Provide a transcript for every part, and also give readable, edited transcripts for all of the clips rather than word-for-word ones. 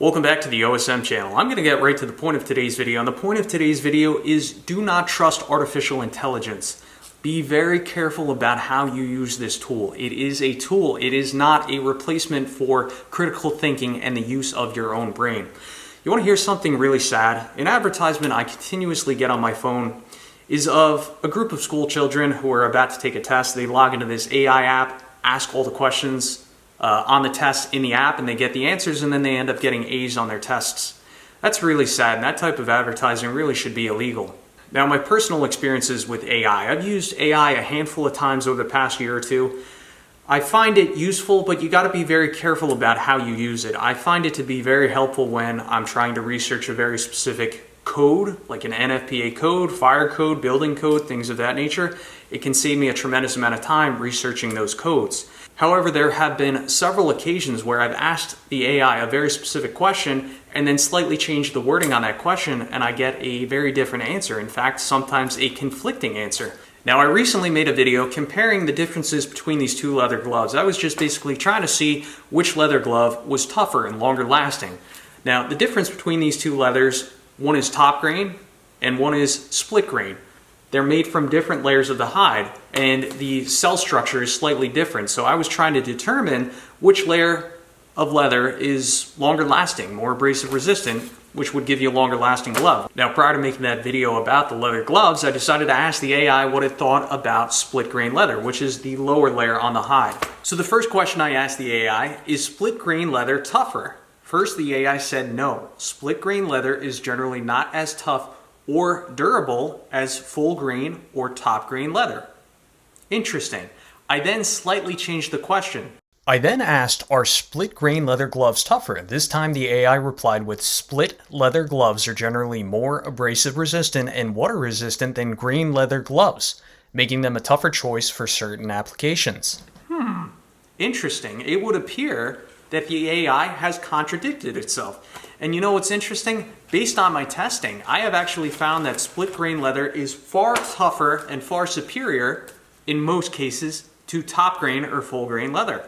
Welcome back to the OSM channel. I'm going to get right to the point of today's video, and the point of today's video is do not trust artificial intelligence. Be very careful about how you use this tool. It is a tool. It is not a replacement for critical thinking and the use of your own brain. You want to hear something really sad? An advertisement I continuously get on my phone is of a group of school children who are about to take a test. They log into this AI app, ask all the questions on the test in the app, and they get the answers, and then they end up getting A's on their tests. That's really sad, and that type of advertising really should be illegal. Now, my personal experiences with AI, I've used AI a handful of times over the past year or two. I find it useful, but you got to be very careful about how you use it. I find it to be very helpful when I'm trying to research a very specific code, like an NFPA code, fire code, building code, things of that nature. It can save me a tremendous amount of time researching those codes. However, there have been several occasions where I've asked the AI a very specific question and then slightly changed the wording on that question, and I get a very different answer. In fact, sometimes a conflicting answer. Now, I recently made a video comparing the differences between these two leather gloves. I was just basically trying to see which leather glove was tougher and longer lasting. Now, the difference between these two leathers, one is top grain and one is split grain. They're made from different layers of the hide, and the cell structure is slightly different. So I was trying to determine which layer of leather is longer lasting, more abrasive resistant, which would give you a longer lasting glove. Now, prior to making that video about the leather gloves, I decided to ask the AI what it thought about split grain leather, which is the lower layer on the hide. So the first question I asked the AI is split grain leather tougher? First, the AI said no. Split grain leather is generally not as tough or durable as full grain or top grain leather. Interesting. I then slightly changed the question. I then asked, are split grain leather gloves tougher? This time the AI replied with split leather gloves are generally more abrasive resistant and water resistant than grain leather gloves, making them a tougher choice for certain applications. Interesting. It would appear that the AI has contradicted itself. And you know what's interesting? Based on my testing, I have actually found that split grain leather is far tougher and far superior, in most cases, to top grain or full grain leather.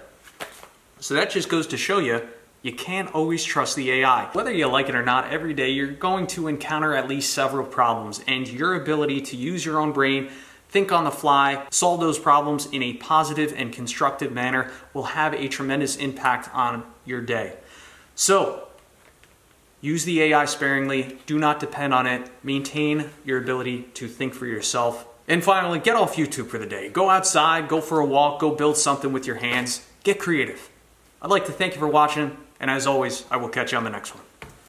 So that just goes to show you, you can't always trust the AI. Whether you like it or not, every day you're going to encounter at least several problems, and your ability to use your own brain, think on the fly, solve those problems in a positive and constructive manner will have a tremendous impact on your day. So, use the AI sparingly, do not depend on it, maintain your ability to think for yourself. And finally, get off YouTube for the day. Go outside, go for a walk, go build something with your hands, get creative. I'd like to thank you for watching, and as always, I will catch you on the next one.